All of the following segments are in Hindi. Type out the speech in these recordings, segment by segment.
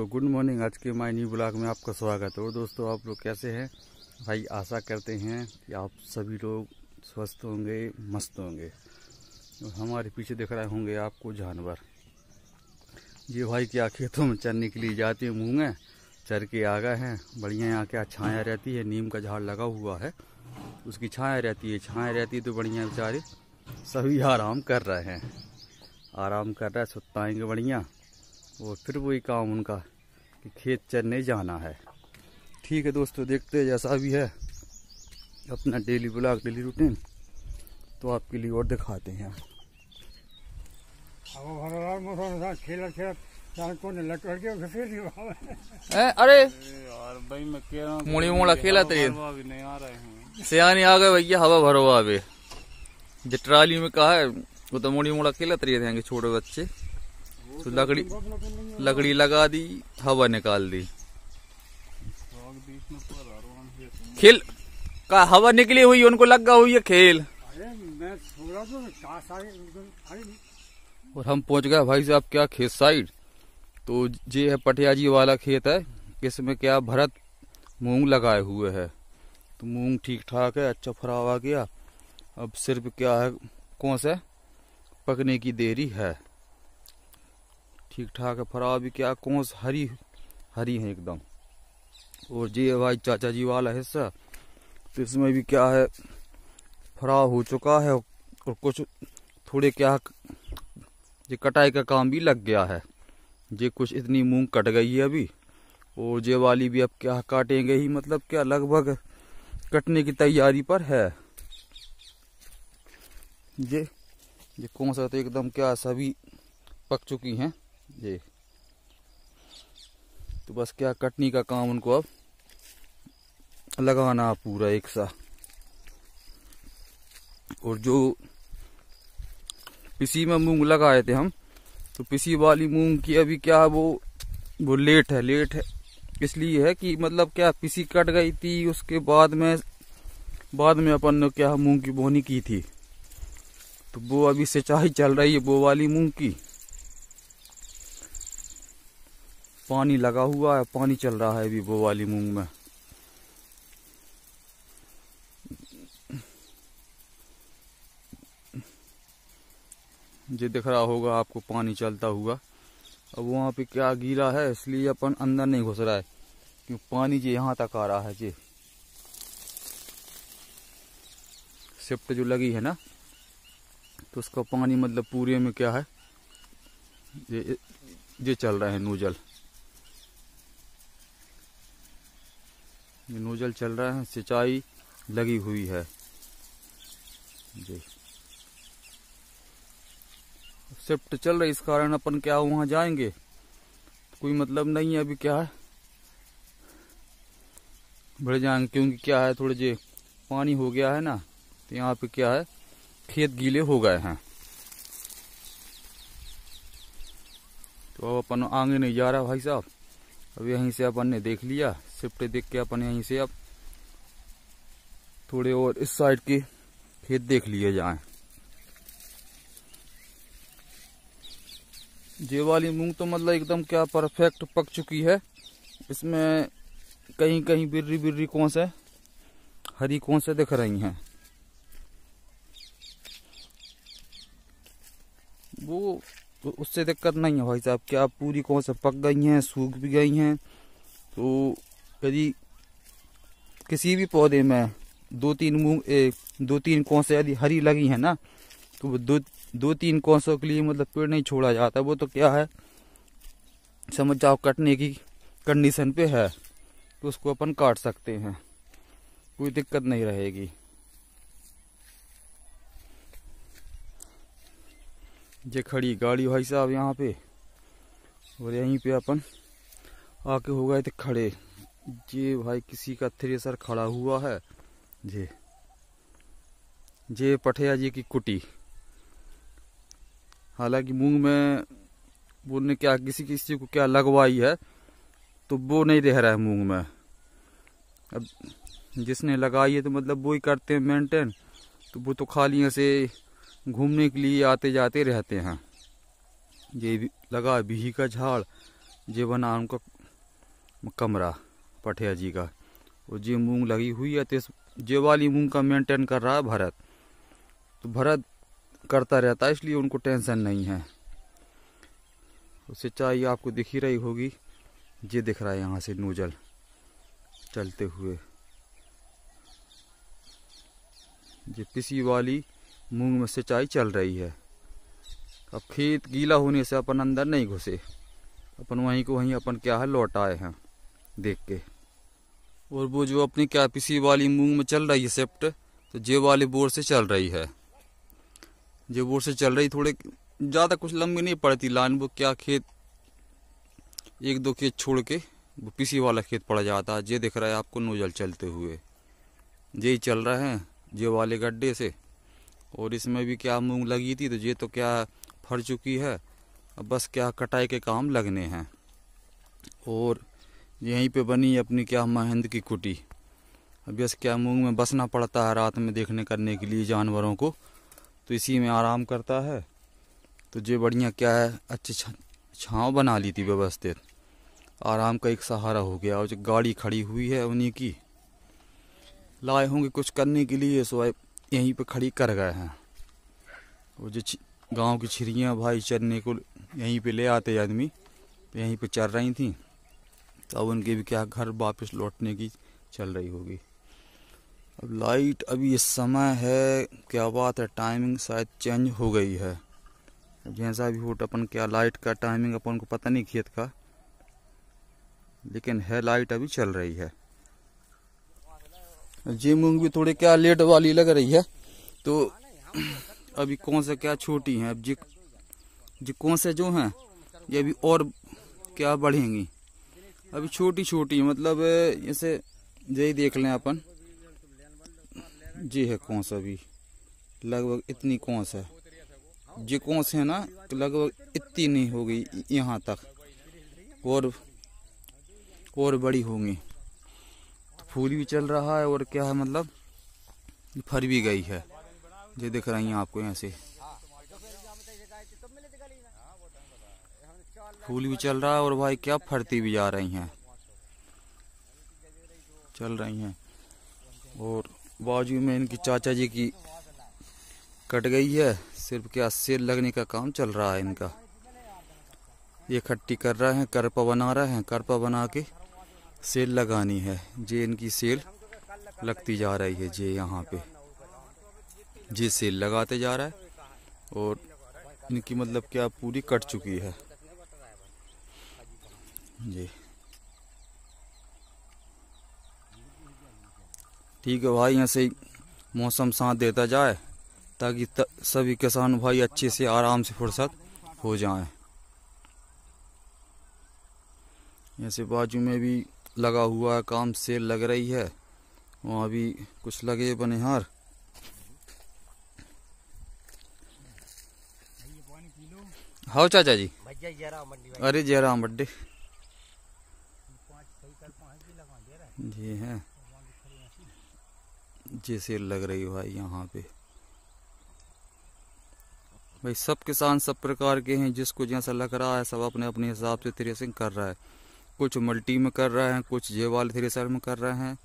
दोस्तों गुड मॉर्निंग। आज के माय न्यू ब्लॉग में आपका स्वागत है। और दोस्तों आप लोग कैसे हैं भाई? आशा करते हैं कि आप सभी लोग स्वस्थ होंगे, मस्त होंगे। और हमारे पीछे दिख रहे होंगे आपको जानवर। ये भाई क्या खेतों में चरने के लिए जाते हैं, मुँह में चर के आ गए हैं। बढ़िया यहाँ क्या छाया रहती है, नीम का झाड़ लगा हुआ है, उसकी छाया रहती है तो बढ़िया बेचारे सभी आराम कर रहे हैं, सुताएंगे बढ़िया। और फिर वही काम उनका कि खेत चरने जाना है। ठीक है दोस्तों, देखते हैं जैसा भी है अपना डेली ब्लॉग, डेली रूटीन तो आपके लिए और दिखाते हैं। अरे यार भाई मैं कह रहा हूँ मुड़ी मोड़ा खेला तो नहीं आ रहे हैं, सियानी आ गए भैया, हवा भरो आवे जो ट्राली में कहा है वो तो मुड़ी मोड़ा खेला थे छोटे बच्चे। तो लकड़ी लगा दी, हवा निकाल दी, खेल का हवा निकली हुई उनको लगा हुई है खेल। और हम पहुंच गए भाई साहब क्या खेत साइड। तो ये है पटिया जी वाला खेत है, इसमें क्या भरत मूंग लगाए हुए है। तो मूंग ठीक ठाक है, अच्छा फराव आ गया। अब सिर्फ क्या है कौन सा पकने की देरी है। ठीक ठाक है फराव भी, क्या कौन हरी हरी है एकदम। और ये भाई चाचा जी वाला हिस्सा, तो इसमें भी क्या है फराव हो चुका है। और कुछ थोड़े क्या ये कटाई का काम भी लग गया है। ये कुछ इतनी मूंग कट गई है अभी, और ये वाली भी अब क्या काटेंगे ही, मतलब क्या लगभग कटने की तैयारी पर है। ये कौन सा तो एकदम क्या सभी पक चुकी हैं ये। तो बस क्या कटनी का काम उनको अब लगाना पूरा एक सा। और जो पिसी में मूंग लगाए थे हम, तो पिसी वाली मूंग की अभी क्या वो लेट है इसलिए है कि मतलब क्या पिसी कट गई थी, उसके बाद में अपन ने क्या मूंग की बोनी की थी। तो वो अभी सिंचाई चल रही है वो वाली मूंग की, पानी लगा हुआ है, पानी चल रहा है अभी वो वाली मूंग में। ये दिख रहा होगा आपको पानी चलता हुआ। अब वहाँ पे क्या गीला है इसलिए अपन अंदर नहीं घुस रहा है, क्योंकि पानी जो यहाँ तक आ रहा है। ये शिफ्ट जो लगी है ना, तो उसका पानी मतलब पूरे में क्या है ये चल रहा है नोजल, ये नोजल चल रहा है, सिंचाई लगी हुई है जी। शिफ्ट चल रही, इस कारण अपन क्या वहां जाएंगे कोई मतलब नहीं है अभी। क्या है बढ़ जाएंगे, क्योंकि क्या है थोड़े जे पानी हो गया है ना, तो यहाँ पे क्या है खेत गीले हो गए हैं। तो अब अपन आगे नहीं जा रहा भाई साहब, अब यहीं से अपन ने देख लिया शिफ्ट देख के अपन यहीं से अब थोड़े और इस साइड के खेत देख लिए जाएं। ये वाली मूंग तो मतलब एकदम क्या परफेक्ट पक चुकी है। इसमें कहीं कहीं बिर्री बिर्री कौन से हरी कौन से दिख रही हैं, वो उससे दिक्कत नहीं है भाई साहब। क्या पूरी कौन से पक गई हैं, सूख भी गई हैं। तो यदि किसी भी पौधे में दो तीन कौन से यदि हरी लगी है ना, तो वो दो तीन कौंसों के लिए मतलब पेड़ नहीं छोड़ा जाता। वो तो क्या है समझ जाओ कटने की कंडीशन पे है, तो उसको अपन काट सकते हैं, कोई दिक्कत नहीं रहेगी। ये खड़ी गाड़ी भाई साहब यहाँ पे, और यहीं पे अपन आके हो गए थे खड़े। ये भाई किसी का थ्रेसर खड़ा हुआ है। ये पठिया जी की कुटी। हालांकि मूंग में वो ने क्या किसी को क्या लगवाई है, तो वो नहीं रह रहा है मूंग में। अब जिसने लगाई है तो मतलब वो ही करते हैं मेंटेन, तो वो तो खाली ऐसे घूमने के लिए आते जाते रहते हैं। ये लगा बिही का झाड़, ये बना उनका कमरा पठिया जी का। और ये मूंग लगी हुई है, तो ये वाली मूंग का मेंटेन कर रहा है भरत। तो भरत करता रहता है, इसलिए उनको टेंशन नहीं है। सिंचाई आपको दिख ही रही होगी, ये दिख रहा है यहाँ से नोजल चलते हुए। ये पिसी वाली मूंग में सिंचाई चल रही है। अब खेत गीला होने से अपन अंदर नहीं घुसे, अपन वहीं को वहीं अपन क्या है लौट आए हैं देख के। और वो जो अपनी क्या पिसी वाली मूंग में चल रही है शिफ्ट, तो जे वाले बोर से चल रही है। जो बोर से चल रही थोड़े ज़्यादा कुछ लंबी नहीं पड़ती लाइन, वो क्या खेत 1-2 खेत छोड़ के वो पिसी वाला खेत पड़ जाता है। ये दिख रहा है आपको नोजल चलते हुए, यही चल रहे हैं जे वाले गड्ढे से। और इसमें भी क्या मूंग लगी थी, तो ये तो क्या फर चुकी है, अब बस क्या कटाई के काम लगने हैं। और यहीं पे बनी अपनी क्या महेंद्र की कुटी। अब बस क्या मूंग में बसना पड़ता है रात में देखने करने के लिए जानवरों को, तो इसी में आराम करता है। तो ये बढ़िया क्या है अच्छी छाँव बना ली थी व्यवस्थित, आराम का एक सहारा हो गया। और जो गाड़ी खड़ी हुई है उन्हीं की लाए होंगे कुछ करने के लिए, सो यहीं पे खड़ी कर गए हैं। वो जो गांव की छिरियाँ भाई चरने को यहीं पे ले आते आदमी, तो यहीं पे चर रही थी। तो अब उनके भी क्या घर वापस लौटने की चल रही होगी। अब लाइट अभी इस समय है, क्या बात है, टाइमिंग शायद चेंज हो गई है। जैसा भी हो अपन क्या लाइट का टाइमिंग अपन को पता नहीं खेत का, लेकिन है लाइट अभी चल रही है। ये मूंग भी थोड़ी क्या लेट वाली लग रही है, तो अभी कौन से क्या छोटी हैं। अब जी कौन से जो हैं ये अभी और क्या बढ़ेंगी, अभी छोटी छोटी मतलब जैसे यही देख लें अपन, जी है कौन सा भी लगभग इतनी कौन सा जी कौन से है ना, तो लगभग इतनी नहीं होगी यहाँ तक, और बड़ी होंगी। तो फूल भी चल रहा है और क्या है मतलब फर भी गई है, ये दिख रही हैं आपको यहाँ से फूल भी चल रहा है। और भाई क्या फरती भी जा रही हैं, चल रही हैं। और बाजू में इनकी चाचा जी की कट गई है, सिर्फ क्या सेल लगने का काम चल रहा है इनका। ये खट्टी कर रहे हैं, करपा बना रहे हैं, करपा बना के सेल लगानी है। जे इनकी सेल लगती जा रही है, जे यहाँ पे जे सेल लगाते जा रहा है। और इनकी मतलब क्या पूरी कट चुकी है जी। ठीक है भाई, यहाँ से मौसम साथ देता जाए ताकि सभी किसान भाई अच्छे से आराम से फुर्सत हो जाएं। ऐसे बाजू में भी लगा हुआ है काम, सेल लग रही है, वहाँ भी कुछ लगे बनिहार। हाँ चाचा जी, अरे जयराम बड्डे जी हैं, जी सेल लग रही है भाई यहाँ पे। भाई सब किसान सब प्रकार के हैं, जिसको जैसा लग रहा है सब अपने अपने हिसाब से थ्रेसिंग कर रहा है। कुछ मल्टी में कर रहे हैं, कुछ जे वाले थ्रेसर में कर रहे हैं।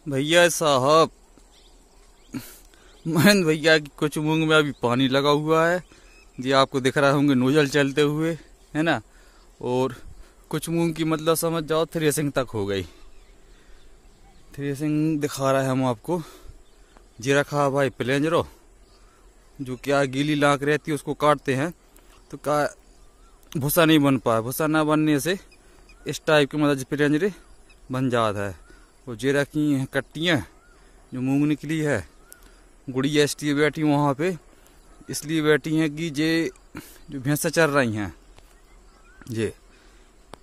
भैया साहब, महेंद्र भैया की कुछ मूंग में अभी पानी लगा हुआ है, जी आपको दिख रहा होंगे नोजल चलते हुए, है ना। और कुछ मूंग की मतलब समझ जाओ थ्रेसिंग तक हो गई। थ्रेसिंग दिखा रहा है हम आपको। जी रखा भाई प्लेंजरो, जो क्या गीली लाख रहती है उसको काटते हैं तो का भूसा नहीं बन पाया, भूसा ना बनने से इस टाइप की मतलब प्लेंजरे बन जाता है। और जे रखी हैं कट्टियाँ जो मूंग निकली है, गुड़िया इसलिए बैठी वहाँ पे, इसलिए बैठी हैं कि जे जो भैंसा चर रही हैं, जे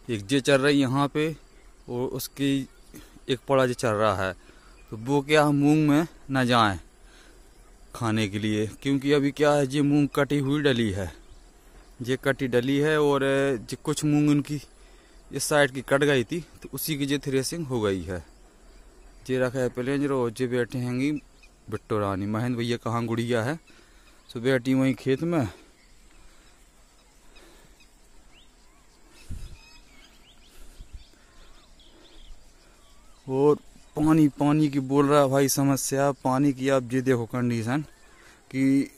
एक जे चल रही यहाँ पे और उसकी एक पड़ा जो चल रहा है, तो वो क्या मूंग में न जाए खाने के लिए, क्योंकि अभी क्या है ये मूंग कटी हुई डली है, ये कटी डली है। और जो कुछ मूंग उनकी इस साइड की कट गई थी, तो उसी की जो थ्रेसिंग हो गई है। ये रखा है प्लेंजरो, जो बैठे हैंगी बिट्टो रानी। महेंद्र भैया कहाँ गुड़िया है, तो बैठी वहीं खेत में। और पानी पानी की बोल रहा है भाई समस्या पानी की। आप ये देखो कंडीशन कि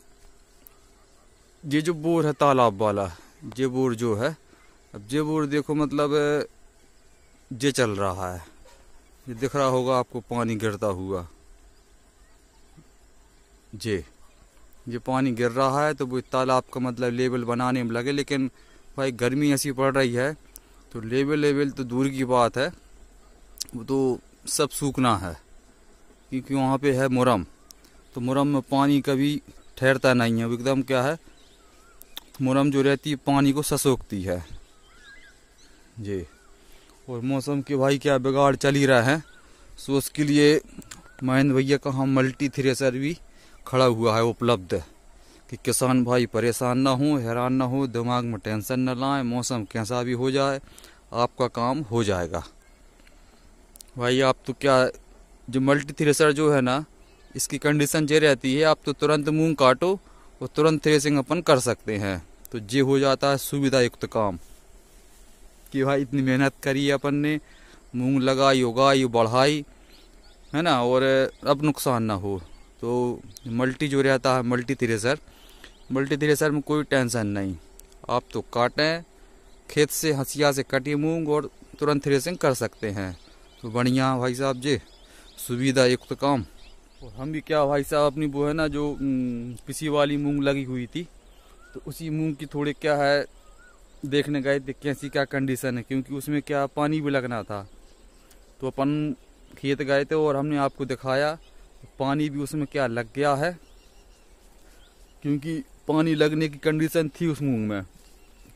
ये जो बोर है तालाब वाला, ये बोर जो है, अब ये बोर देखो मतलब ये चल रहा है, ये दिख रहा होगा आपको पानी गिरता हुआ, ये पानी गिर रहा है। तो वो तालाब का मतलब लेवल बनाने में लगे, लेकिन भाई गर्मी ऐसी पड़ रही है तो लेवल तो दूर की बात है, वो तो सब सूखना है, क्योंकि वहाँ पे है मुरम। तो मुरम में पानी कभी ठहरता नहीं है, वो एकदम क्या है, मुरम जो रहती है पानी को ससोखती है जी। और मौसम के भाई क्या बिगाड़ चल ही रहा है, सो उसके लिए महेंद्र भैया का हम मल्टी थ्रेसर भी खड़ा हुआ है उपलब्ध, कि किसान भाई परेशान ना हो, हैरान ना हो, दिमाग में टेंशन न लाएं, मौसम कैसा भी हो जाए आपका काम हो जाएगा। भाई आप तो क्या, जो मल्टी थ्रेसर जो है ना, इसकी कंडीशन ये रहती है, आप तो तुरंत मूंग काटो और तुरंत थ्रेसिंग अपन कर सकते हैं। तो ये हो जाता है सुविधा युक्त काम, कि भाई इतनी मेहनत करी अपन ने, मूंग लगाई, उगाई, बढ़ाई, है ना, और अब नुकसान ना हो। तो मल्टी जो रहता है मल्टी थ्रेसर में कोई टेंशन नहीं, आप तो काटें खेत से, हंसिया से कटी मूंग और तुरंत थ्रेसिंग कर सकते हैं। तो बढ़िया भाई साहब जी, सुविधा युक्त काम। और हम भी क्या भाई साहब, अपनी वो है ना जो पिसी वाली मूंग लगी हुई थी, तो उसी मूंग की थोड़े क्या है देखने गए थे कैसी क्या कंडीशन है, क्योंकि उसमें क्या पानी भी लगना था। तो अपन खेत गए थे और हमने आपको दिखाया पानी भी उसमें क्या लग गया है, क्योंकि पानी लगने की कंडीशन थी उस मूंग में,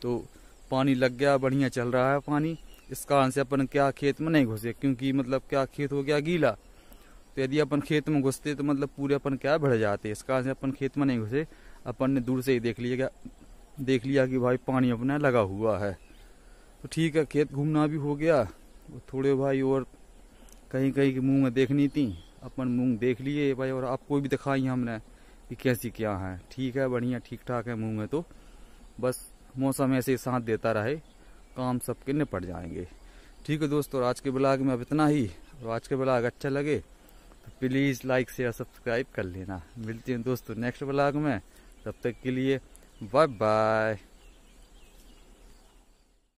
तो पानी लग गया, बढ़िया चल रहा है पानी। इस कारण से अपन क्या खेत में नहीं घुसे, क्योंकि मतलब क्या खेत हो गया गीला, तो यदि अपन खेत में घुसते तो मतलब पूरे अपन क्या बढ़ जाते। इस कारण से अपन खेत में नहीं घुसे, अपन ने दूर से ही देख लिया कि भाई पानी अपना लगा हुआ है। तो ठीक है, खेत घूमना भी हो गया, थोड़े भाई और कहीं कहीं की मूंग देखनी थी, अपन मूंग देख लिए भाई, और आपको भी दिखाई हमने कि कैसी क्या है। ठीक है, बढ़िया ठीक ठाक है मूंग है, तो बस मौसम ऐसे साथ देता रहे, काम सबके निपट जाएंगे। ठीक है दोस्तों, आज के ब्लॉग में अब इतना ही। और आज के ब्लॉग अच्छा लगे तो प्लीज़ लाइक शेयर सब्सक्राइब कर लेना। मिलते हैं दोस्तों नेक्स्ट ब्लॉग में, तब तक के लिए बाय बाय।